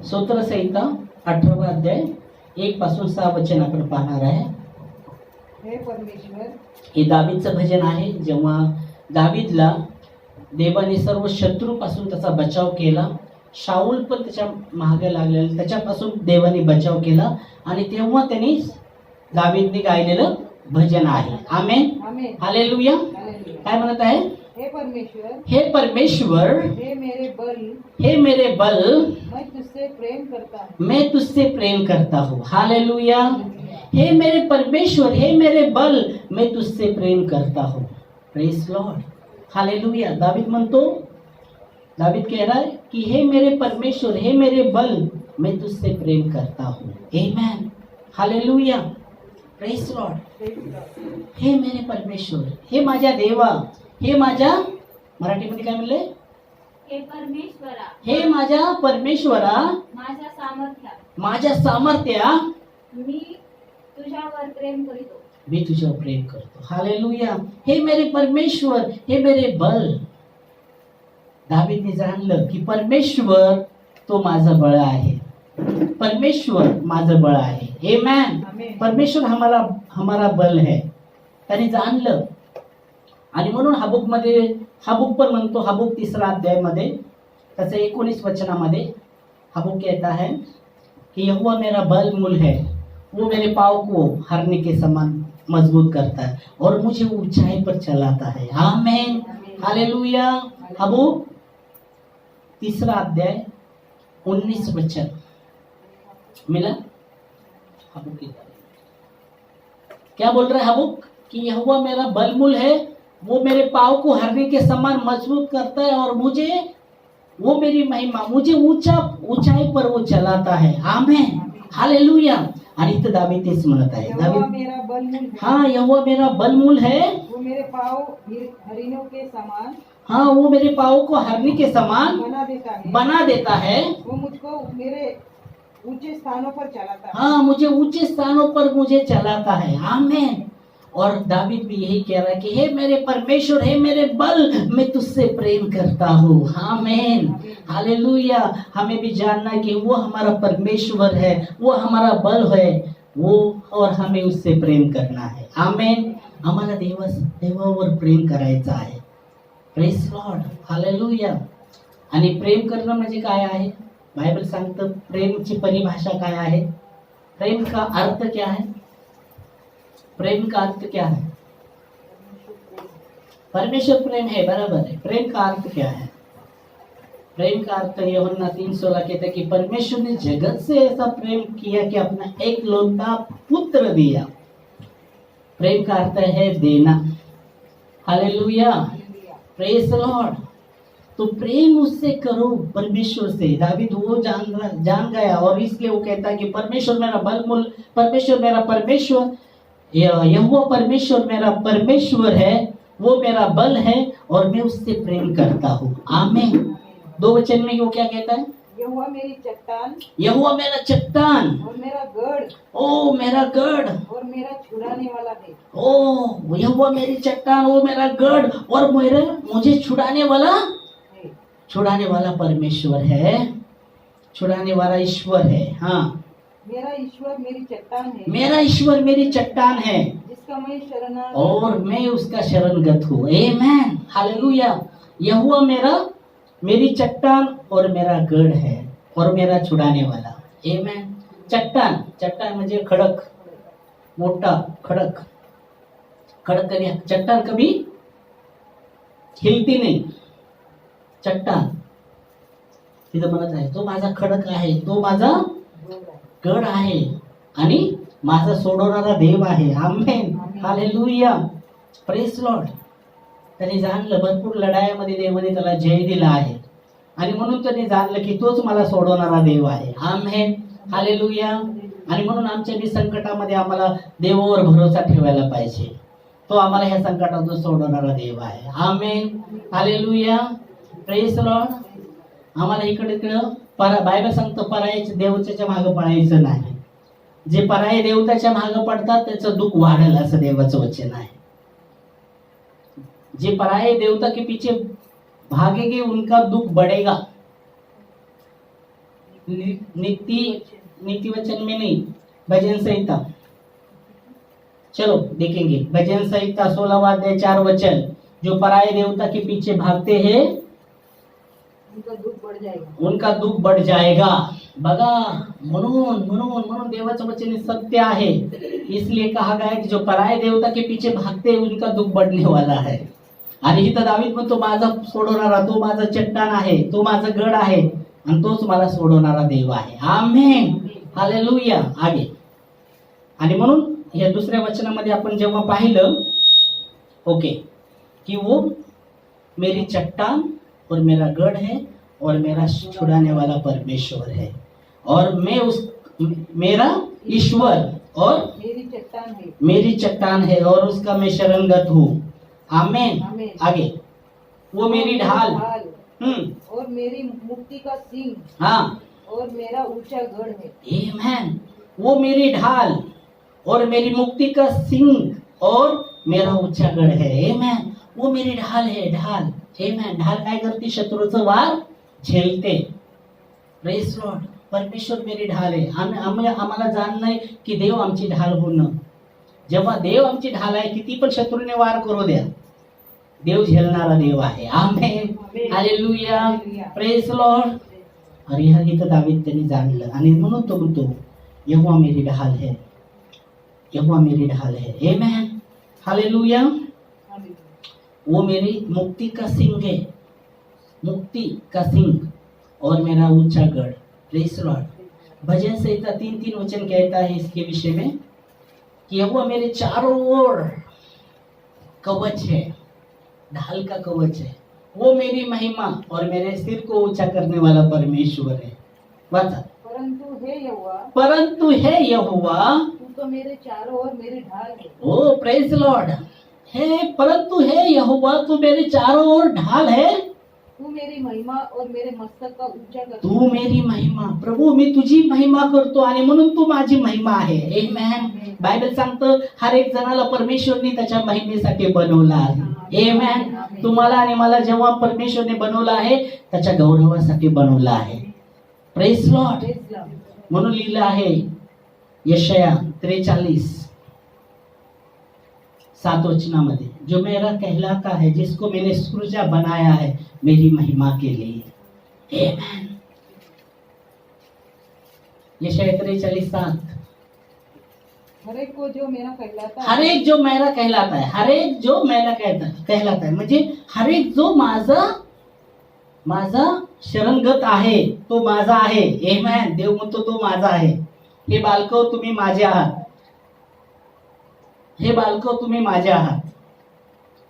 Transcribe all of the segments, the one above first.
स्तोत्रसंहिता 18 अध्याय 1 पासून 6 वचन आपण पाहणार आहे. हे परमेश्वर, हे दावीदचं भजन आहे. जेव्हा दावीदला देवाने सर्व शत्रूपासून त्याचा बचाव केला, शाऊल पण त्याच्या मागे लागलेला, त्याच्यापासून देवाने बचाव केला आणि तेव्हा त्यांनी दावीदने गायलेलं भजन आहे. आमेन, आमेन, हालेलुया. हालेलुया. काय म्हणत आहे? हे परमेश्वर, हे परमेश्वर, हे मेरे बल, हे मेरे बल, मैं तुझसे प्रेम करता हूँ. मैं तुझसे प्रेम करता हूँ. हालेलुया. हे मेरे परमेश्वर, हे मेरे बल, मैं तुझसे प्रेम करता हूँ. Praise Lord. हालेलुया. दावीद म्हणतो, दावीद कह रहा है कि हे मेरे परमेश्वर, हे मेरे बल, मैं तुझसे प्रेम करता हूँ. आमेन, हालेलुया. Praise Lord. हे मेरे परमेश्वर, हे माझ्या देवा, हे माझ्या, मराठीमध्ये काय म्हणले? हे परमेश्वरा, हे माझ्या परमेश्वरा, माझ्या सामर्थ्या, माझ्या सामर्थ्या, मी तुझ्यावर प्रेम करीतो. मी तुझ्यावर प्रेम करतो. हालेलुया. हे मेरे परमेश्वर, हे मेरे बल. दावीदने जाणलं की परमेश्वर तो माझं बळ आहे, परमेश्वर माझं बळ आहे. आमेन. आमेन. परमेश्वर हमारा बल है. त्याने जाणलं आणि म्हणून हबूक पण म्हणतो, हबूक 3 अध्यायामध्ये त्याचं 19 वचनामध्ये हबूक कहता है कि यहोवा मेरा बल मूल है, वो मेरे पाँव को हरने के समान मजबूत करता है और मुझे ऊंचाई पर चलाता है. आमेन, हालेलुया. हबूक 3 अध्याय 19 वचन मिला. हबूक की क्या बोल रहा है हबूक? कि यहोवा मेरा बलमूल है, वो मेरे पाँव को हरने के समान मजबूत करता है और मुझे, वो मेरी महिमा, मुझे ऊंचाई पर वो चलाता है. आमेन, हालेलुया. आणि इथं दावीद तेच म्हणत आहे. यहोवा दावीद, मेरा बलमूल है, हाँ, यहोवा मेरा बलमूल है, वो मेरे पाँव हरिणों के समान हाँ, वो मेरे पाँव को हरने के समान बना देता है. है. वो मुझको मेरे ऊंचे स्थानों पर चलाता है. हाँ, मुझे ऊंचे स्थानों पर मुझे चलाता है. आमेन. और दावीद भी यही कह रहा है कि हे मेरे परमेश्वर, हे मेरे बल, मैं तुझसे प्रेम करता हूँ. आमेन, हालेलुया. हमें भी जानना है कि वो हमारा परमेश्वर है, वो हमारा बल है, वो, और हमें उससे प्रेम करना है. आमेन. आम्हाला देवावर प्रेम करायचं आहे. Praise Lord, hallelujah. आणि प्रेम करणं म्हणजे काय आहे? बायबल सांगतं प्रेमची परिभाषा काय आहे? प्रेम का अर्थ क्या है? प्रेम का अर्थ क्या है? परमेश्वर प्रेम है, बराबर है. प्रेम का अर्थ क्या है? प्रेम का अर्थ यूहन्ना 3:16 कहता है कि परमेश्वर ने जगत से ऐसा प्रेम किया कि अपना एकलौता पुत्र दिया. प्रेम का अर्थ है देना. हालेलुया. Praise Lord. तो प्रेम उससे करो, परमेश्वर से. दावीद वो जान गया और इसलिए वो कहता है कि परमेश्वर मेरा बलमूल, परमेश्वर मेरा परमेश्वर, यहोवा परमेश्वर मेरा परमेश्वर है, वो मेरा बल है और मैं उससे प्रेम करता हूँ. आमेन. 2 वचन में वो क्या कहता है? यहोवा मेरी चट्टान, यहोवा मेरा चट्टान, और मेरा गढ़, ओ मेरा गढ़, और मेरा छुड़ाने वाला है. ओ यहोवा मेरी चट्टान, वो मेरा गढ़ और मुझे छुड़ाने वाला परमेश्वर है, छुड़ाने वाला ईश्वर है. हाँ, मेरा ईश्वर मेरी चट्टान है, मेरा ईश्वर मेरी चट्टान है जिसका मैं शरणागत और मैं उसका शरणगत हूँ. आमेन, हालेलुया. यहोवा मेरी चट्टान और मेरा गढ़ है और मेरा छुड़ाने वाला. आमेन. चट्टान म्हणजे खडक, मोठा खडक. चट्टान कभी हिलती नाही. चट्टान तिथं म्हणत आहे, तो माझा खडक आहे, तो माझा गड आहे आणि माझा सोडवणारा देव आहे. आमेन, हालेलुया. Praise Lord. त्याने जाणलं भरपूर लढाईमध्ये देवाने त्याला जय दिला आहे आणि म्हणून त्याने जाणलं की तोच मला सोडवणारा देव आहे. आमेन, हालेलुया. आणि म्हणून आमच्या बी संकटामध्ये आम्हाला देवावर भरोसा ठेवायला पाहिजे. तो आम्हाला ह्या संकटातून सोडवणारा देव आहे. आमेन, हालेलुया. Praise Lord. आम्हाला इकडे बायबल सांगतं पराये देवताच्या मागे पळायचं नाही. जे पराये देवताच्या मागे पडतात त्याचं दुःख वाढेल, असं देवाचं वचन आहे. जे पराये देवता के पीछे भागेंगे उनका दुख बढ़ेगा. नीति वचन में नहीं, भजन संहिता। चलो देखेंगे भजन संहिता 16वां अध्याय 4 वचन। जो पराये देवता के पीछे भागते हैं उनका दुख बढ़ जाएगा। उनका दुःख बढ़ जाएगा। बघा, म्हणून म्हणून म्हणून देवाचं वचन हे सत्य आहे। इसलिए कहा गया है कि जो पराये देवता के पीछे भागते हैं उनका दुःख बढ़ने वाला है। आणि इथं दावीद म्हणतो माझा सोडवणारा, तो माझा चट्टान आहे, तो माझा गड आहे आणि तोच मला सोडवणारा देव आहे। आमेन, हालेलुया। आगे आणि म्हणून या दुसऱ्या वचनामध्ये आपण जेव्हा पाहिलं ओके कि वो मेरी चट्टान और मेरा गढ़ है और मेरा छुड़ाने वाला परमेश्वर है और मैं उस मेरा ईश्वर और मेरी चट्टान है और उसका मैं शरणगत हूँ। आमेन। आगे वो मेरी ढाल और मेरी मुक्ति का सिंह हाँ और मेरा ऊंचा गढ़ है। आमेन। वो मेरी ढाल और मेरी मुक्ति का सिंह और मेरा ऊंचा गढ़ है। आमेन। वो मेरी ढाल है, ढाल। आमेन। ढाल काय करते? शत्रूचं वार झेलते। Praise Lord. परमेश्वर मेरी ढाल आहे। आम्हाला जाणणं आहे की देव आमची ढाल होणं। जेव्हा देव आमची ढाल आहे, किती पण शत्रूने वार करू द्या, देव झेलणारा देव आहे। आमेन, हालेलुया, प्रेज लॉर्ड। आणि ह्या इथं दावीद त्यांनी जाणलं आणि म्हणून तो म्हणतो यहोवा मेरी ढाल है, यहोवा मेरी ढाल है। आमेन, हालेलुया। वो मेरी मुक्ति का सिंह है, मुक्ति का सिंह और मेरा ऊंचा गढ़। Praise Lord. भजन संहिता 3-3 वचन कहता है इसके विषय में कि यहोवा मेरे चारों ओर कवच है, ढाल का कवच है। वो मेरी महिमा और मेरे सिर को ऊंचा करने वाला परमेश्वर है। वाचा। परंतु है यहोवा तू तो मेरे चारों ओर मेरी ढाल है। ओ प्रेज लॉर्ड। है परंतु है यहोवा तू मेरे चारों ओर ढाल है। तू मेरी महिमा और मेरे मस्तक का ऊंचा कर। तू मेरी महिमा, प्रभू मी तुझी महिमा करतो आणि म्हणून तू माझी महिमा आहे। आमेन। बायबल सांगतं हर एक जणाला परमेश्वरने त्याच्या महिमेसाठी बनवलं आहे। आमेन। तुम्हाला आणि मला जेव्हा परमेश्वरने बनवलं आहे त्याच्या गौरवासाठी बनवलं आहे। Praise Lord. म्हणून लिहिलं आहे यशाया 43:7 वचनामध्ये, जो मेरा कहलाता है, जिसको मैंने सृजा बनाया है मेरी महिमा के लिए। आमेन। यशाया 43:7। हर एक को जो मेरा कहलाता है, हर एक जो मेरा कहलाता है, हर एक जो मेरा कहलाता है म्हणजे हर एक जो माझा शरणगत आहे तो माझा आहे। आमेन। देव म्हणतो तो माझा आहे। हे बालको तुम्ही माझे आहात, हे बालको तुम्ही माझे आहात।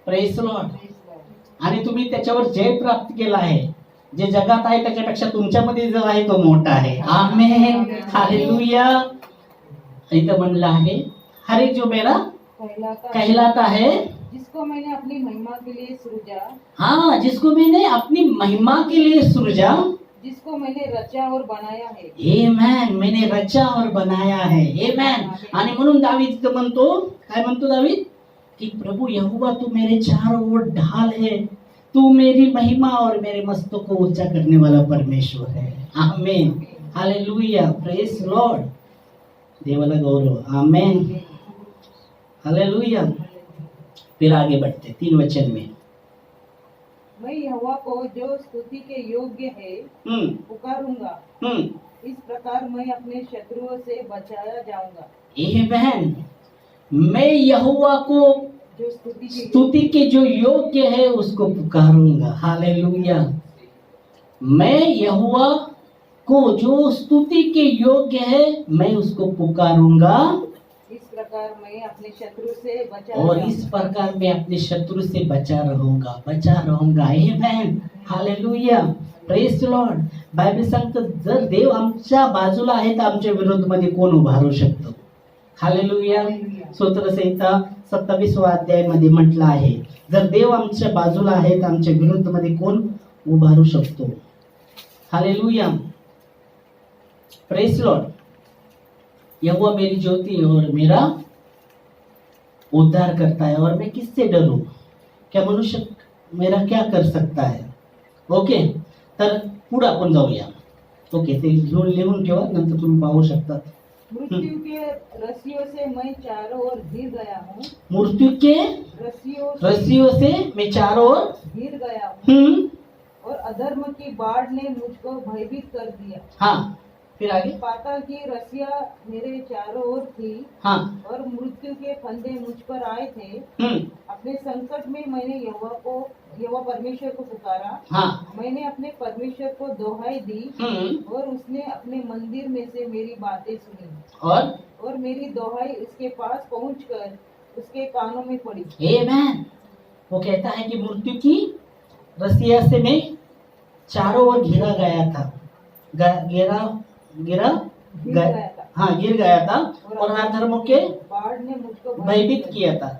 Praise Lord. आणि तुम्ही त्याच्यावर जय प्राप्त केला आहे। जे जगात आहे त्याच्यापेक्षा तुमच्यामध्ये जो आहे तो मोठा आहे। आमेन, हालेलुया। इथं म्हणलं आहे हर एक जो मेरा कहलाता है, जिसको मैंने अपनी महिमा के लिए सृजा। हाँ, जिसको मैंने अपनी महिमा के लिए सृजा, जिसको मैंने रचा और बनाया है। आमेन। मैंने रचा और बनाया है। आमेन। आणि म्हणून दावीद म्हणतो, काय म्हणतो दावीद कि प्रभु यहोवा तू मेरे चारों ओर ढाल है, तू मेरी महिमा और मेरे मस्तक को ऊंचा करने वाला परमेश्वर है। आमेन, हालेलुया, प्रेज लॉर्ड। देवाला गौरव। आमेन, हालेलुया। फिर आगे बढ़ते 3 वचन में। मैं यहोवा को जो स्तुति के योग्य है पुकारूंगा। इस प्रकार मैं अपने शत्रुओं से बचाया जाऊंगा। आमेन। मैं यहोवा को जो स्तुति के जो योग्य है उसको पुकारूंगा। हालेलुया। मैं यहोवा को जो स्तुति के योग्य है मैं उसको पुकारूंगा। इस प्रकार मैं अपने शत्रु से बचा और इस प्रकार मैं अपने शत्रु से बचा रहूंगा। आमेन, हालेलुया, प्रेज लॉर्ड। बायबल सांगतं जर देव आमच्या बाजूला आहे तर आमच्या विरोधामध्ये कोण उभा राहू शकतो? हालेलुया। स्तोत्रसंहिता 27व्या अध्यायामध्ये म्हटलं आहे जर देव आमच्या बाजूला आहे तर आमच्या विरोधामध्ये कोण उभा राहू शकतो? Hallelujah, praise lord. यहोवा मेरी ज्योति है और मेरा उद्धार करता है और मैं किससे डरूं? क्या मनुष्य मेरा क्या कर सकता है? ओके, तर पुढे आपण जाऊया। ओके, ते घेऊन लिहून ठेवा, नंतर तुम्ही पाहू शकता. मृत्यु के रस्सियों से मैं चारों ओर घिर गया हूँ. मृत्यु के रस्सियों से मैं चारों ओर घिर गया हूँ हम्म, और अधर्म की बाढ़ ने मुझको भयभीत कर दिया. हाँ, फिर आगे. पाताल की रस्सियाँ मेरे चारों ओर थी हाँ. और मृत्यु के फंदे मुझ पर आए थे. हम्म. अपने संकट में मैंने यहोवा परमेश्वर को पुकारा. हाँ. मैंने अपने परमेश्वर को दोहाई दी हम्म. और उसने अपने मंदिर में से मेरी बातें सुनी और मेरी दोहाई उसके पास पहुंचकर उसके कानों में पड़ी. आमेन. वो कहता है कि मृत्यु की रस्सिया से मैं चारों ओर घिरा गया था, गिरा गया था. हाँ, गिर गया था और अधर्मों के बाढ़ ने मुझको भयभीत किया था.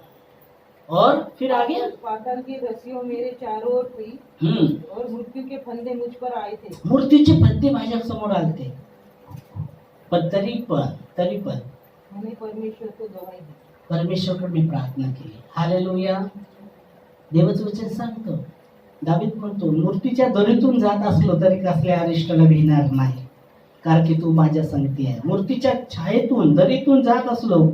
और फिर आगे. पाताल की रस्सियों मेरे चारों ओर थी और मृत्यु के फंदे मुझ पर आए थे. मृत्यूचे फंदे माझ्या समोर आले थे, पण तरी पण मैंने परमेश्वर को दोहाई दी. परमेश्वरकडे मी प्रार्थना केली. हालेलुया. देवाचं वचन सांगतो, दावीद म्हणतो, मृत्यूच्या दरीतून जात असलो तरी कसल्या अरिष्टाला भिणार नाही, कारण की तू माझ्या संगती आहे. मृत्यूच्या छायेतून दरीतून जात असलो,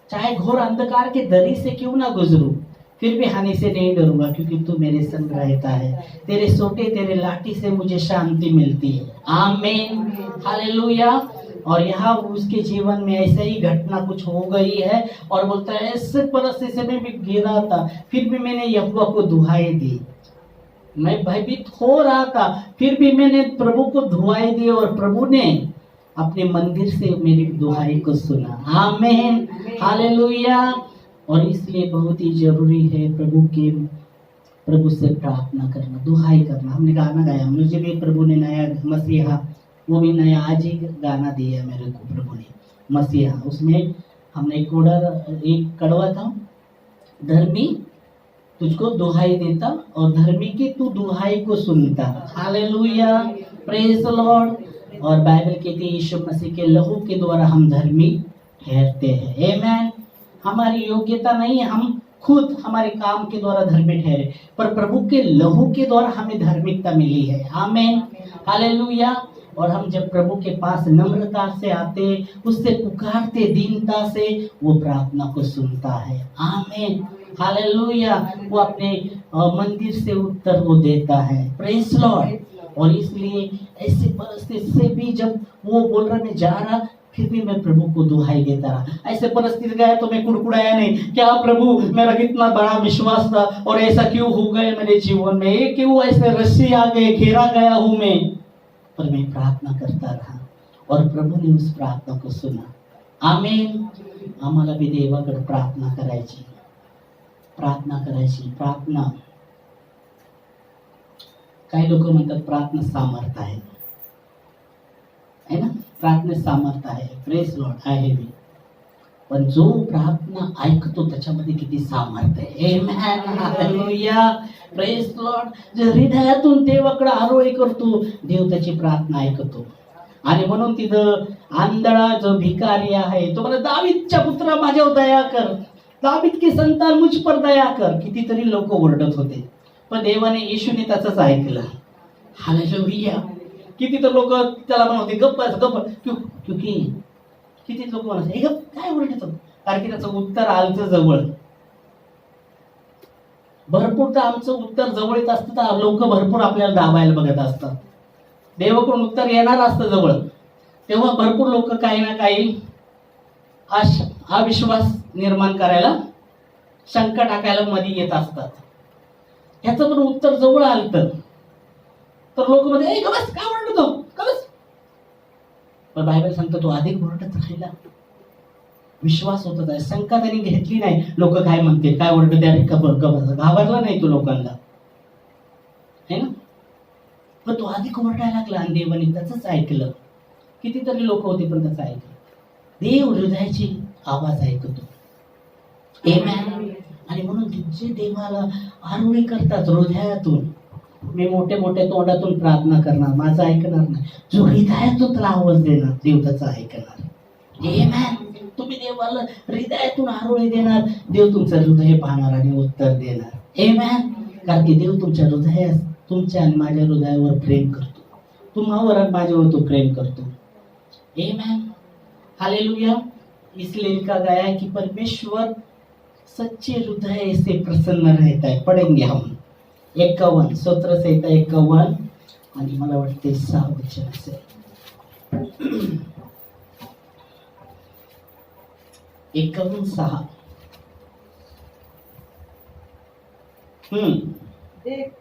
चाहे घोर अंधकार के दरी से क्यों ना गुजरूं, फिर भी हानि से नहीं डरूंगा, क्योंकि तू मेरे संग रहता है. तेरे सोटे तेरे लाठी से मुझे शांति मिलती है. आमीन. हालेलुया. और यहाँ उसके जीवन में ऐसे ही घटना कुछ हो गई है और बोलता है, ऐसे परिस्थिति में भी गिरा था, फिर भी मैंने यहोवा को दुहाई दी. मैं भयभीत हो रहा था, फिर भी मैंने प्रभु को दुहाई दी और प्रभु ने अपने मंदिर से मेरी दुहाई को सुना. आमीन. हालेलुया. और इसलिए बहुत ही जरूरी है प्रभु से प्रार्थना करना, दुहाई करना. हमने गाना गाया, मुझे भी प्रभु ने नया मसीहा, वो भी नया आज ही गाना दिया मेरे को प्रभु ने, मसीहा. उसमें हमने एक कड़वा था, धर्मी तुझको दुहाई देता और धर्मी की तू दुहाई को सुनता. हालेलुया. Praise the Lord. और बाइबल कहती है यीशु मसीह के लहू के द्वारा हम धर्मी ठहरते हैं. आमेन. हमारी योग्यता नहीं है, हम खुद हमारे काम के द्वारा धर्मी ठहरे, पर प्रभु के लहू के द्वारा हमें धार्मिकता मिली है. आमेन. हालेलुया. और हम जब प्रभु के पास नम्रता से आते, उससे पुकारते दीनता से, वो प्रार्थना को सुनता है. आमीन. हालेलुया. वो अपने मंदिर से उत्तर वो देता है. Praise Lord. और इसलिए ऐसी परिस्थिति से भी जब वो बोल रहा मैं जा रहा, फिर भी मैं प्रभु को दुहाई देता रहा. ऐसे परिस्थिति गया तो मैं कुड़कुड़ाया नहीं, क्या प्रभु मेरा कितना बड़ा विश्वास था और ऐसा क्यों हो गया मेरे जीवन में, ये क्यों ऐसे रस्सी आ गए, घेरा गया हूं मैं. पर मैं प्रार्थना करता रहा और प्रभु ने उस प्रार्थना को सुना. आमीन. आम्हाला भी देवाकडे प्रार्थना करायची. प्रार्थना. काही लोक म्हणतात प्रार्थना सामर्थ आहे ना, प्रार्थना सामर्थ आहे. Praise Lord. आहे बी. पण जो प्रार्थना ऐकतो त्याच्यामध्ये किती सामर्थ आहे. आमेन. हालेलुया. Praise Lord. जे हृदयातून देवाकडे आरोळी करतो, देव त्याची प्रार्थना ऐकतो. आणि म्हणून तिथं आंधळा जो भिकारी आहे तो म्हणा, दावीदच्या पुत्रा माझ्यावर दया कर, दावीद की संतान मुझ पर दया कर. कितीतरी लोक ओरडत होते, पण देवाने येशूने त्याचंच ऐकलं. हालेलुया. किती तर लोक त्याला म्हणते गप्प क्योंकि किती लोक म्हणत हे गप्प काय ओरडतो, कारण की त्याचं उत्तर आलतं जवळ. भरपूर तर आमचं उत्तर जवळ येत असतं तर लोक भरपूर आपल्याला दाबायला बघत असतात. देवाकडून उत्तर येणार असतं जवळ, तेव्हा भरपूर लोक काही ना काही अविश्वास निर्माण करायला, शंका टाकायला मध्ये येत असतात. ह्याचं पण उत्तर जवळ आलं तर लोक मध्ये बस काय ओरडतो का बस. पण बायबल सांगतो तो अधिक ओरडत राहिला. विश्वास होता त्या, शंका त्यांनी घेतली नाही. लोक काय म्हणते, काय ओरडते, अरे घाबरला नाही तो लोकांना, है ना. पण तो अधिक ओरडायला लागला आणि देवाने त्याच ऐकलं. कितीतरी लोक होते पण त्याचं ऐकलं. देव हृदयाची आवाज ऐकतो. आमेन. आणि म्हणून जे देवाला आरोळी करतात हृदयातून, मी मोठे मोठे तोंडातून प्रार्थना करणार, माझं ऐकणार नाही. जो हृदयातून त्याला आवाज देणार, देव त्याचा ऐकणार. आमेन. तुम्ही देवाला हृदयातून आरोळी देणार, देव तुमचं हृदय पाहणार आणि उत्तर देणार. आमेन. कारण की देव तुमच्या आणि माझ्या हृदयावर प्रेम करतो. तुम्हावर आणि माझ्यावर तो प्रेम करतो. आमेन. हालेलुया. इसलिए लिखा गया है कि परमेश्वर सच्चे हृदय से प्रसन्न रहता है. पढ़ेंगे हम 51 स्तोत्र संहिता 51 आणि मला वाटते 6 वचन असेल. 51:6. देख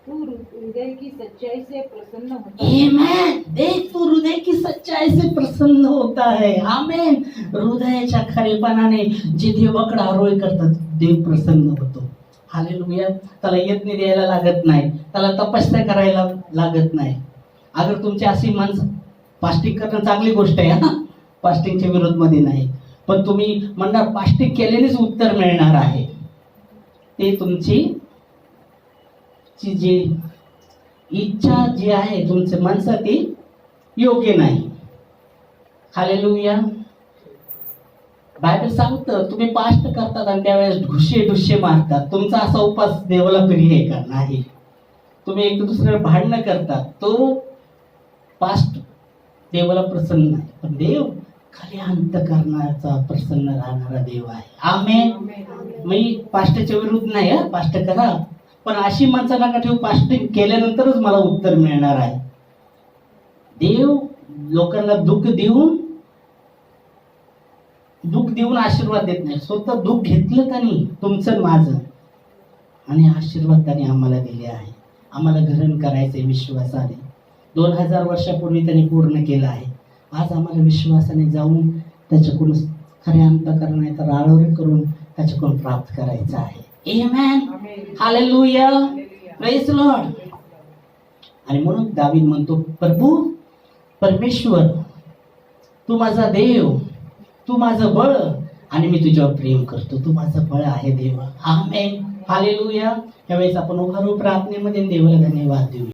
तू हृदय की सच्चाई से प्रसन्न होता है. आमेन. देख तू हृदय की सच्चाई से प्रसन्न होता है. आमेन. हृदयाच्या खरेपणाने जे देवाकडे आरोळी करतात देव प्रसन्न होतो. हालेलुया. त्याला यज्ञ द्यायला लागत नाही, त्याला तपस्या करायला लागत नाही. अगर तुमची अशी माणसं, फास्टिंग करणं चांगली गोष्ट आहे, हा फास्टिंगच्या विरोध मध्ये नाही, पण तुम्ही म्हणणार फास्टिंग केल्यानेच उत्तर मिळणार आहे, ते तुमची जी इच्छा जी आहे तुमच्या माणसात ती योग्य नाही. हालेलुया. बायबल सांगतं तुम्ही फास्ट करतात आणि त्यावेळेस ढुसे मारतात, तुमचा असा उपास देवाला प्रिय आहे का? नाही. तुम्ही एक दुसऱ्यावर भांडणं करतात, तो फास्ट देवाला प्रसन्न नाही. पण देव खऱ्या अंतःकरणाचा प्रसन्न राहणारा देव आहे. आमेन. मी फास्टच्या विरुद्ध नाही, फास्ट करा, पण अशी माणसं नका ठेवू फास्टिंग केल्यानंतरच मला उत्तर मिळणार आहे. देव लोकांना दुःख देऊन आशीर्वाद देत नाही, स्वतः दुःख घेतलं त्यांनी तुमचं माझं आणि आशीर्वाद त्यांनी आम्हाला दिले आहे. आम्हाला ग्रहण करायचे विश्वासाने. 2000 वर्षापूर्वी त्यांनी पूर्ण केलं आहे. आज आम्हाला विश्वासाने जाऊन त्याच्याकडून खऱ्या अंतःकरणाचा राळोरी करून त्याच्याकडून प्राप्त करायचं आहे. आमेन. हालेलुया. Praise Lord. आणि म्हणून दावीद म्हणतो, प्रभू परमेश्वर तू माझा देव, तू माझं बळ आणि मी तुझ्यावर प्रेम करतो. तू माझं बळ आहे देवा. आमेन. हालेलुया. यावेळेस आपण उभारू प्रार्थनेमध्ये देवाला धन्यवाद देऊ.